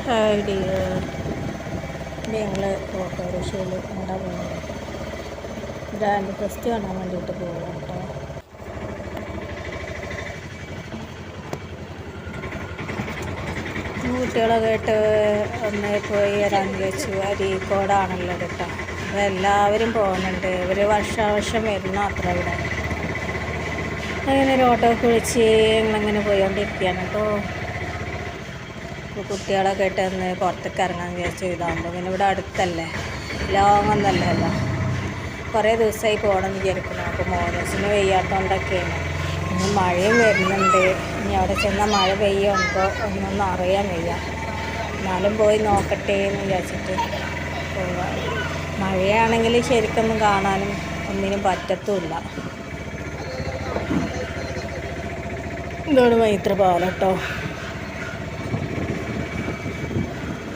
Hi ഞങ്ങൾ ഓട്ടോറിക്ഷയിൽ എന്താ പോകുന്നത് ഗ്രാൻഡ് ഫെസ്റ്റ് കാണാൻ വേണ്ടിയിട്ട് പോകാം കേട്ടോ. കുട്ടികളൊക്കെ ആയിട്ട് ഒന്ന് പോയി വരാൻ വെച്ചു. അരീക്കോടാണല്ലോ കേട്ടോ. അപ്പോൾ എല്ലാവരും പോകുന്നുണ്ട്. ഇവർ വർഷാവർഷം വരുന്നു അത്ര ഇവിടെ. അങ്ങനെ ഒരു ഓട്ടോ ഒക്കെ വിളിച്ച് ഞങ്ങളങ്ങനെ പോയിക്കൊണ്ടിരിക്കുകയാണ് കേട്ടോ. കുട്ടികളൊക്കെ ആയിട്ട് ഒന്ന് പുറത്തേക്ക് ഇറങ്ങാൻ വിചാരിച്ചു. ഇതാകുമ്പോൾ പിന്നെ ഇവിടെ അടുത്തല്ലേ, ലോങ്ങൊന്നല്ലല്ലോ. കുറേ ദിവസമായി പോകണമെന്ന് വിചാരിക്കുന്നു. അപ്പോൾ മോനസിന് വയ്യാത്തതുകൊണ്ടൊക്കെയാണ്. ഇനി മഴയും വരുന്നുണ്ട്. ഇനി അവിടെ ചെന്നാൽ മഴ പെയ്യുമ്പോൾ ഒന്നൊന്നും അറിയാൻ വയ്യ. എന്നാലും പോയി നോക്കട്ടെ എന്ന് വിചാരിച്ചിട്ട് പോകാം. മഴയാണെങ്കിൽ ശരിക്കൊന്നും കാണാനും ഒന്നിനും പറ്റത്തുമില്ല. ഇതോട് മൈത്ര പാലം കേട്ടോ.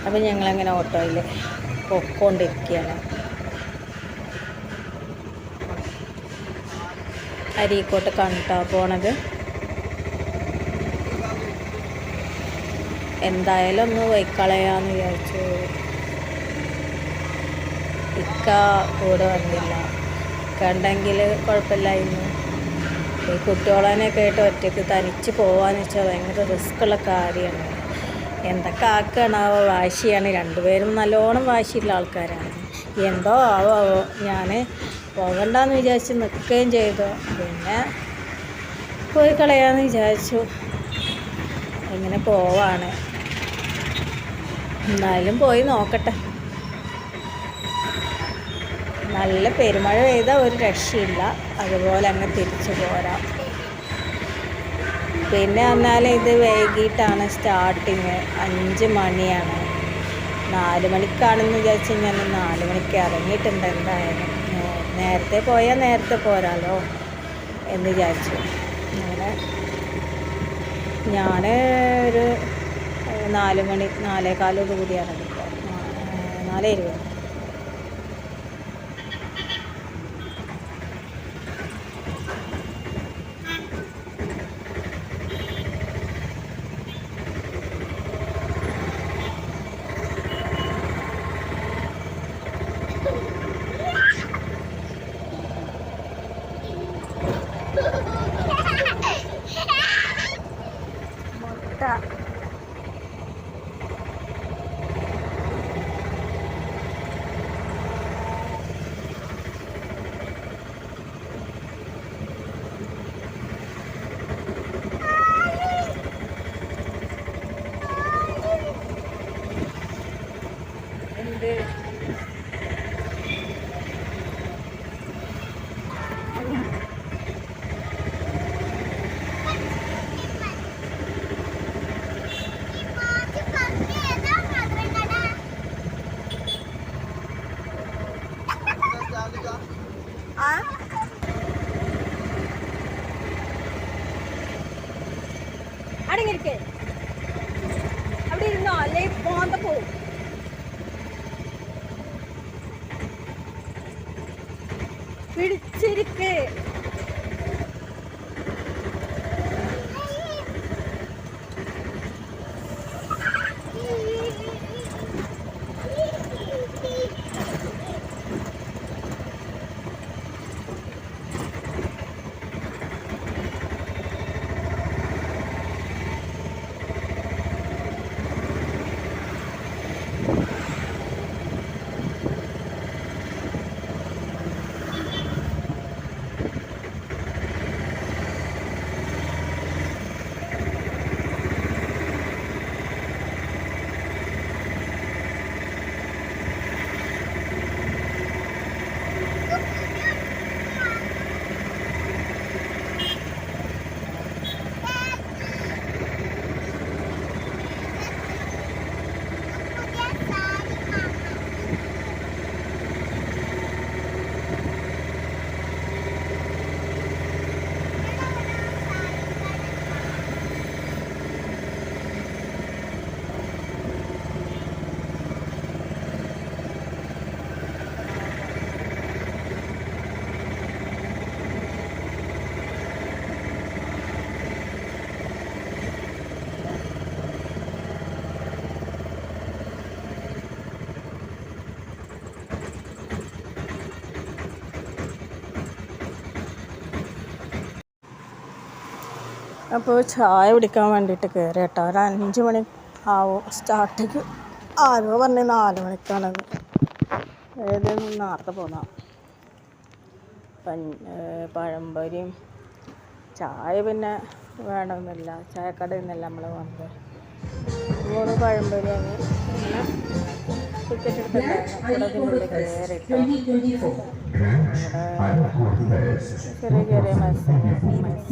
അപ്പം ഞങ്ങളങ്ങനെ ഓട്ടോയിൽ പൊക്കോണ്ടിരിക്കുകയാണ്. അരീക്കോട്ട് കണ്ടിട്ടാ പോണത്. എന്തായാലും ഒന്ന് വൈക്കളയാന്ന് വിചാരിച്ചു. ഇക്ക കൂടെ വന്നില്ല. ഇക്ക ഉണ്ടെങ്കിൽ കുഴപ്പമില്ലായിരുന്നു. ഈ കുട്ടികളെയൊക്കെ ആയിട്ട് ഒറ്റയ്ക്ക് തനിച്ച് പോകാന്ന് വെച്ചാൽ ഭയങ്കര റിസ്ക്കുള്ള കാര്യമാണ്. എന്തൊക്കെ ആക്കുകയാണാവോ. വാശിയാണ്. രണ്ടുപേരും നല്ലോണം വാശിയുള്ള ആൾക്കാരാണ്. എന്തോ ആവോ ഞാൻ പോകണ്ടെന്ന് വിചാരിച്ച് നിൽക്കുകയും ചെയ്തു. പിന്നെ പോയി കളയാമെന്ന് വിചാരിച്ചു. ഇങ്ങനെ പോവാണ്. എന്നാലും പോയി നോക്കട്ടെ. നല്ല പെരുമഴ പെയ്താൽ ഒരു രക്ഷയില്ല. അതുപോലെ അങ്ങ് തിരിച്ചു പോരാം. പിന്നെ പറഞ്ഞാൽ ഇത് വൈകിട്ടാണ് സ്റ്റാർട്ടിങ്. 5 മണിയാണ്. 4 മണിക്കാണെന്ന് വിചാരിച്ചു കഴിഞ്ഞാൽ 4 മണിക്ക് ഇറങ്ങിയിട്ടുണ്ട്. എന്തായാലും നേരത്തെ പോയാൽ നേരത്തെ പോരാലോ എന്ന് വിചാരിച്ചു. അങ്ങനെ ഞാൻ ഒരു 4 മണി 4:15 കൂടിയാണ് ഇപ്പോൾ. 4:20. അടങ്ങിയിരിക്കേ, അവിടെ ഇരുന്നോ അല്ലേ പോകാൻ പോവും. പിടിച്ചിരിക്കേ. അപ്പോൾ ചായ കുടിക്കാൻ വേണ്ടിയിട്ട് കയറി കേട്ടോ. ഒരു 5 മണി ആവും സ്റ്റാർട്ടിങ്. ആരോ പറഞ്ഞ് 4 മണിക്കാണെന്ന്. ഏതെങ്കിലും നേരത്തെ പോന്നാം. പഴംപൊരിയും ചായ പിന്നെ വേണമെന്നില്ല, ചായക്കടയിൽ നിന്നല്ല നമ്മൾ വന്നത്. 3 പഴംപൊരി വാങ്ങി. പിന്നെ ടിക്കറ്റ് എടുത്തിട്ടുണ്ടായിരുന്നു. കൂടെ കയറിട്ടോ. ചെറിയ ചെറിയ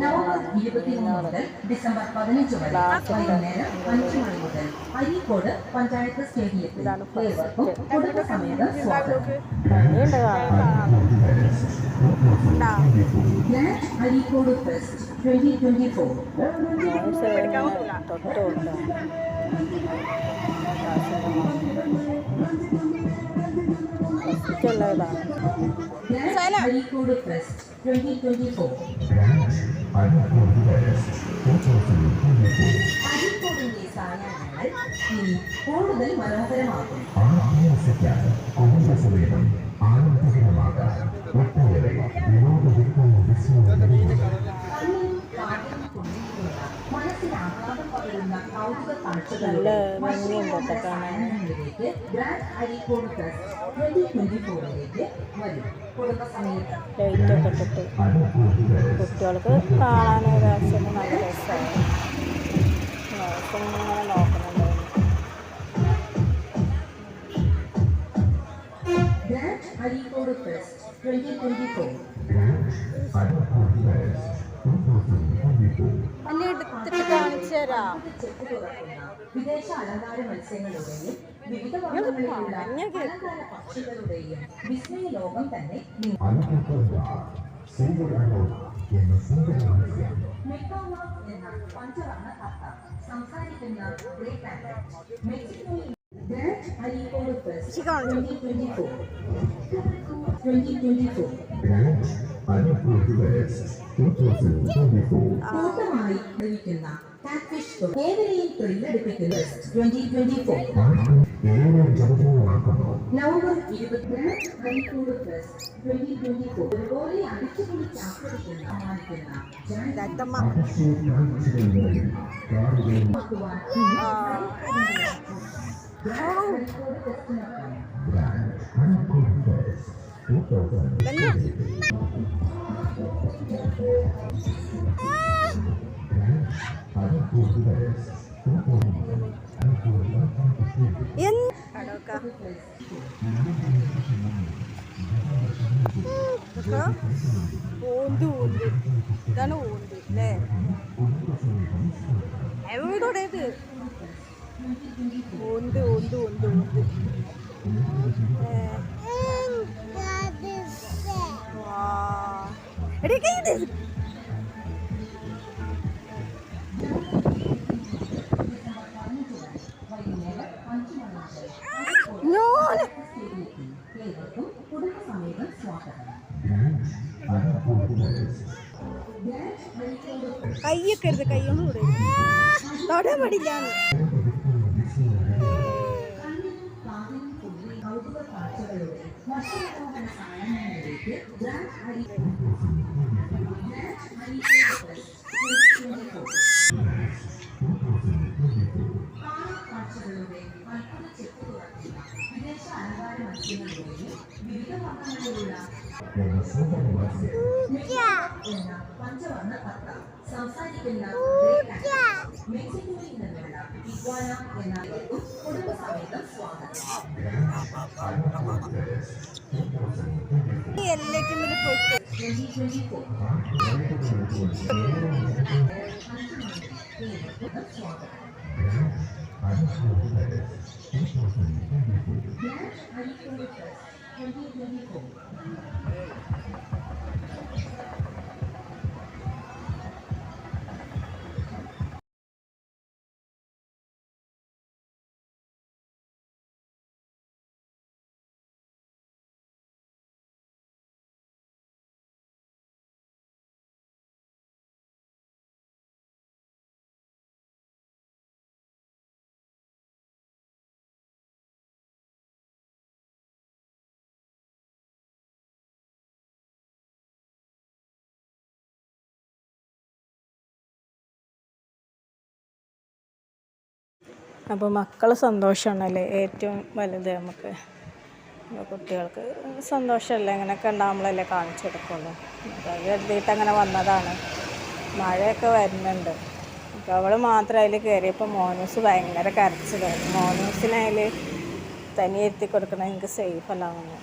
നവംബർ 21 മുതൽ ഡിസംബർ 15 വരെ വൈകുന്നേരം 5 മണി മുതൽ അരീക്കോട് പഞ്ചായത്ത് സ്റ്റേഡിയത്തിൽ ഏവർക്കും കുടുംബസമേതം സ്വാഗതം. Grand Areekode fest 2024. തൊട്ടുണ്ട് ഇതാണ് ഗ്രാൻഡ് അരീക്കോട് ഫെസ്റ്റ് 2024. അരീക്കോടിന്റെ സായാഹ്നങ്ങൾ ഇനി കൂടുതൽ മനോഹരമാകും. മനസ്സിന് ആഹ്ലാദം പകരുന്ന കൗതുക കാഴ്ചകളിലേക്ക് ഗ്രാൻഡ് അരീക്കോട് ഫെസ്റ്റ് 2024 വരും. കുടുംബസമേതം ലൈറ്റൊക്കെ ഇട്ടിട്ട് കുട്ടികൾക്ക് കാണാനൊരാവശ്യം നല്ല രസമാണ്. ഇങ്ങനെ നോക്കുന്നുണ്ടായിരുന്നു. Grand Areekode fest 2024. അല്ലെ എടുത്തിട്ട് കാണിച്ചു തരാം. വിദേശ അലങ്കാര മത്സ്യങ്ങളുടെയും വിവിധ വർണ്ണങ്ങളിലുള്ള അലങ്കാര പക്ഷികളുടെയും വിസ്മയ ലോകം തന്നെ മെക്കാവ എന്ന പഞ്ചവർണ്ണ തത്ത സംസാരിക്കുന്ന മെക്സിക്കോയിൽ ഗ്രാൻഡ് അരീക്കോട് ഫെസ്റ്റ് 2024. കൂട്ടമായി ലഭിക്കുന്ന കാറ്റ്ഫിഷ് ഏവരെയും ത്രില്ലടിപ്പിക്കുന്ന 2024. നവംബർ 20 അരീക്കോട് ഫെസ്റ്റ് 2024 ഒരുപോലെ അടിച്ചുപൊളിച്ച് ആസ്വദിക്കുന്ന ഇതാണ് ഓന്ത് അല്ലേ? എവിടോടേത് ഓന്ത് ഓന്ത് ഓന്ത് ഓന്ത് കുടുംബസമേതം സ്വാഗതം. കയ്യൊക്കെ എടുത്ത് കൈയൊന്നും കൂടെ തൊടാൻ പാടില്ല. വിദേശ അലങ്കാര മത്സ്യങ്ങളുടെയും വിവിധ വർണ്ണങ്ങളിലുള്ള എന്ന പഞ്ചവർണ്ണ തത്ത സംസാരിക്കുന്ന മെക്സിക്കോയിൽ നിന്നുള്ള ഇഗ്വാന എന്ന കുടുംബസമേതം സ്വാഗതം. എല്ലാറ്റിലും പോയി 2024. സ്വാഗതം. അരീക്കോട് ഫെസ്റ്റ് 2024. അപ്പോൾ മക്കളെ സന്തോഷമാണല്ലേ ഏറ്റവും വലുത്. നമുക്ക് കുട്ടികൾക്ക് സന്തോഷമല്ലേ, ഇങ്ങനെയൊക്കെ ഉണ്ടാകുമ്പോഴല്ലേ കാണിച്ചു കൊടുക്കുള്ളൂ. അപ്പോൾ അത് കരുതിയിട്ട് അങ്ങനെ വന്നതാണ്. മഴയൊക്കെ വരുന്നുണ്ട്. അപ്പോൾ അവൾ മാത്രം അതിൽ കയറിയപ്പോൾ മോനൂസ് ഭയങ്കര കരച്ചിലായിരുന്നു. മോനൂസിനെ അതിൽ തനിയിരുത്തി കൊടുക്കണം, എനിക്ക് സേഫ് അല്ല എന്ന്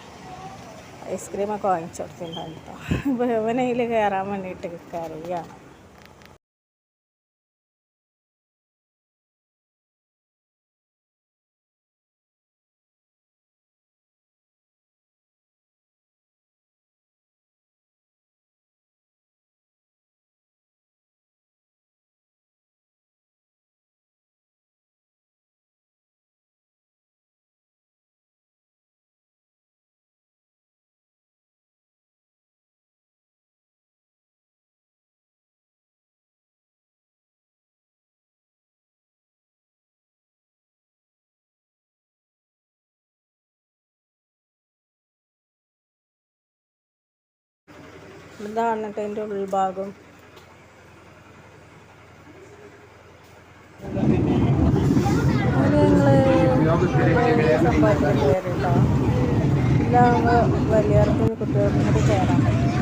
ഐസ്ക്രീമൊക്കെ വാങ്ങിച്ചു കൊടുത്തിട്ടുണ്ടായിരുന്നു കേട്ടോ. അപ്പോൾ അവനതിൽ കയറാൻ വേണ്ടിയിട്ട് കരയുകയാണ്. ഇതാണ് കേട്ടോ എൻ്റെ ഉൾഭാഗം. അത് ഞങ്ങൾ സമ്പാദിക്കാൻ കയറിട്ടോ. ഇതാകുമ്പോൾ വലിയവർക്കും കുട്ടികൾക്കും കൂടി കയറാൻ പറ്റും.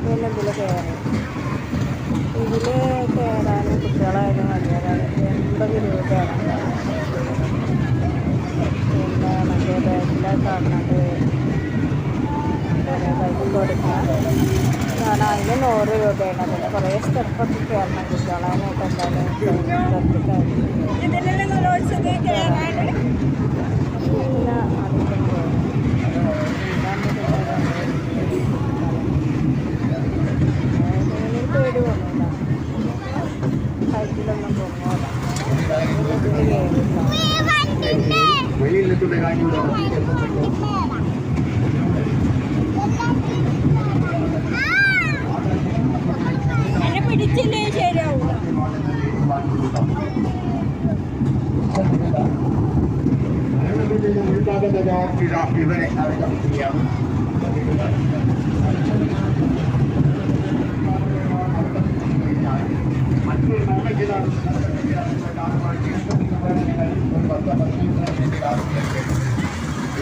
പിന്നെ ഇതിൽ കയറി കയറാൻ കുട്ടികളായാലും വലിയവരായാലും 80 രൂപയാണ്. പിന്നെ മറ്റേ ബാഗിലെ കാണുന്നത് കൈ കൊടുക്കാൻ കാരണം അതിന് 100 രൂപയാണ്. പിന്നെ കുറേ സ്റ്റെപ്പൊക്കെ കയറണം കുട്ടികളാനായിട്ട്. എന്തായാലും പിന്നെ അധികം പേടി വന്നില്ല, ഹൈറ്റിലൊന്നും പൊങ്ങോല. പിടിച്ചില്ലേ ശരിയാവൂല.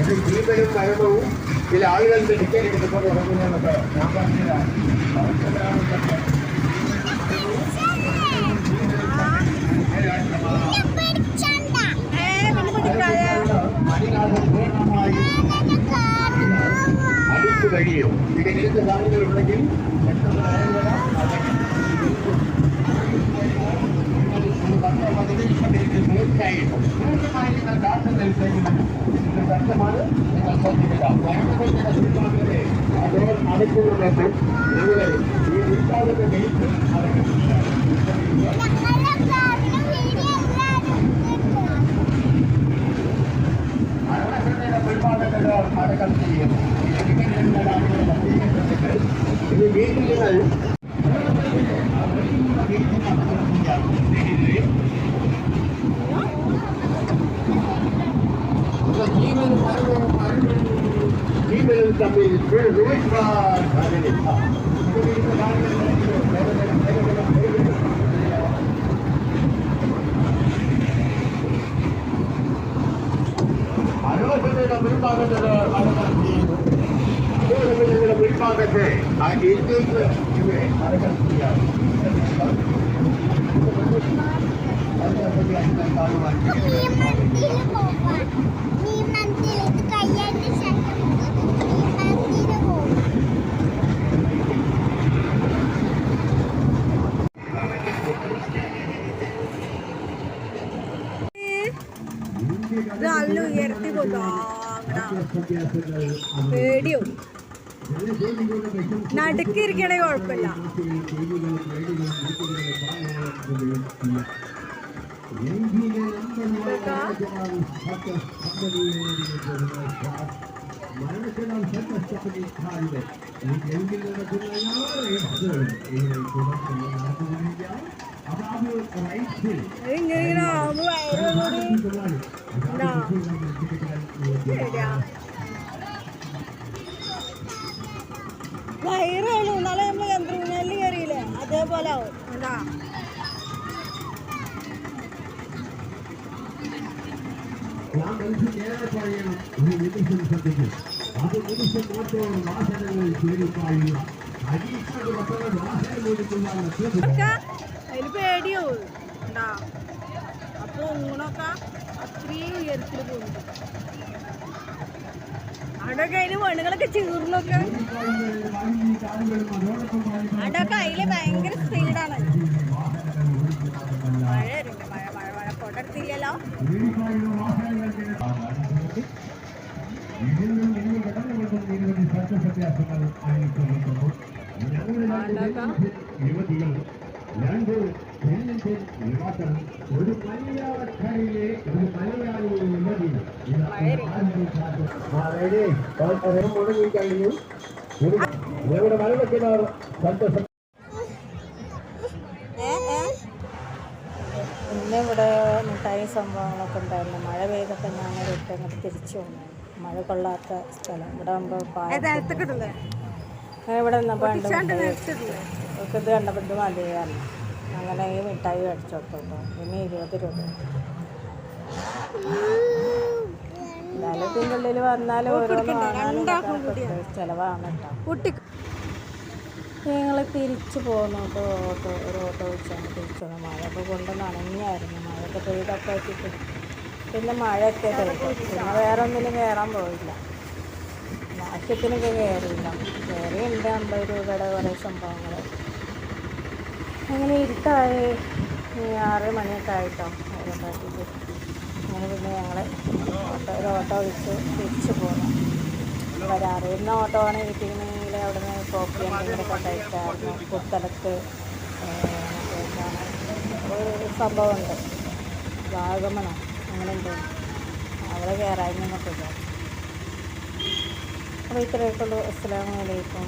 ഇത് ജീവനും മരണവും ചില ആളുകളുടെ ടിക്കറ്റ് എടുക്കുമ്പോൾ തുടങ്ങുന്നതൊക്കെ ഞാൻ പറഞ്ഞതാണ്. അടിച്ചു കഴിയും. ഇതിനടുത്ത കാര്യങ്ങളുണ്ടെങ്കിൽ തീർച്ചയായിട്ടും സത്യമാണ്. നിങ്ങൾ ശ്രദ്ധിക്കുക. അടയ്ക്കുന്നതിനകത്ത് നിങ്ങൾ ഈ ഉത്പാദന ഗേറ്റ് അടക്കം ചെയ്യുന്നു. ഇത് വീട്ടിൽ നിങ്ങൾ ജീവനും തമ്മിൽ ആലോചനയുടെ മുൻഭാഗത്ത് അടക്കം ചെയ്യുന്നു. നിങ്ങളുടെ മുൻഭാഗത്ത് ആ ഇന്ത്യക്ക് ഇവരെ അടക്കം ചെയ്യാം. കാണുവാൻ നല്ല ഉയർത്തി പേടിയോ നടുക്കിരിക്കണേ കുഴപ്പമില്ല. ഇങ്ങനെ വയറാണ്. നാളെ നമ്മൾ യന്ത്രൂനെല്ല് കയറിയില്ലേ, അതേപോലെ ആവും. എന്താ ഞാൻ മനുഷ്യൻ ഏറെ പറയണം ഒരു നിമിഷം ശ്രദ്ധിക്കും അത് നിമിഷം മാത്രം വാഹനങ്ങളിൽ ചേരുമായുള്ള അരീക്ഷയുടെ മക്കളെ വാഹനം ഓടിക്കുന്ന അതിൽ പേടിയാവും ഉണ്ടാ. അപ്പോൾ ഊണൊക്കെ അത്രയും ഉയരത്തിൽ പോകുന്നുണ്ട്. അവിടെയൊക്കെ അതിന് പെണ്ണുങ്ങളൊക്കെ ചീർന്നൊക്കെ അവിടെയൊക്കെ അതിൽ ഭയങ്കര സ്പീഡാണ്. മഴ വരുന്നുണ്ട്. മഴ കൊണ്ടെടുത്തില്ലല്ലോ. യുവതികൾ രണ്ട് പെണ്ണിന്റെ യുവാക്കൾ ഒരു മലയാളക്കരയിലെ ഒരു മലയാളി യുവതി മുടങ്ങി കഴിഞ്ഞു. ഇവിടെ മഴ വെക്കുന്നവർ സന്തോഷം. ഇന്നിവിടെ മിഠായി സംഭവങ്ങളൊക്കെ ഉണ്ടായിരുന്നു. മഴ പെയ്തപ്പോൾ ഞാൻ ഇട്ട് അങ്ങോട്ട് തിരിച്ചു വന്നു. മഴ കൊള്ളാത്ത സ്ഥലം ഇവിടെ ആകുമ്പോൾ ഇവിടെ നിന്നപ്പോൾ ഇത് കണ്ടപ്പോൾ ഇത് മതിയാണ്. അങ്ങനെ ഈ മിഠായി അടിച്ചു കൊടുത്തു. പിന്നെ 20 രൂപ. എന്നാലും ഇതിൻ്റെ ഉള്ളിൽ വന്നാൽ ചിലവാണ് കേട്ടോ. ഞങ്ങൾ തിരിച്ചു പോകുന്നു കേട്ടോ. ഒരു ഓട്ടോ വിളിച്ചാണ് തിരിച്ചു പോകുന്നത്. മഴയൊക്കെ കൊണ്ട് നനഞ്ഞായിരുന്നു. മഴയൊക്കെ പെയ്തൊക്കെ എത്തിയിട്ട് പിന്നെ മഴയൊക്കെ പെയ്തു. പിന്നെ വേറെ ഒന്നിലും കയറാൻ പോയില്ല. ആവശ്യത്തിനൊക്കെ കയറിയില്ല. കയറിയുണ്ട് 50 രൂപയുടെ കുറേ സംഭവങ്ങൾ. അങ്ങനെ ഇരുട്ടായി 6 മണിയൊക്കെ ആയിട്ടോ. ഓരോട്ടാക്കിയിട്ട് അങ്ങനെ പിന്നെ ഞങ്ങൾ ഒരു ഓട്ടോ വിളിച്ച് തിരിച്ചു പോന്നു. വരാറിയിരുന്ന ഓട്ടോ ആണ് കിട്ടിയിരുന്നെങ്കിൽ അവിടെ നിന്ന് കോപ്പി എന്തെങ്കിലുമൊക്കെ കഴിച്ചായിരുന്നു. പുത്തലത്ത് ഒരു സംഭവമുണ്ട്, വാഗമണോ അങ്ങനെ ഉണ്ട്, അവിടെ കയറായിരുന്നു എന്നൊക്കെ. അപ്പോൾ ഇത്രയൊക്കെ ഉള്ളൂ. അസ്സലാമു അലൈക്കും.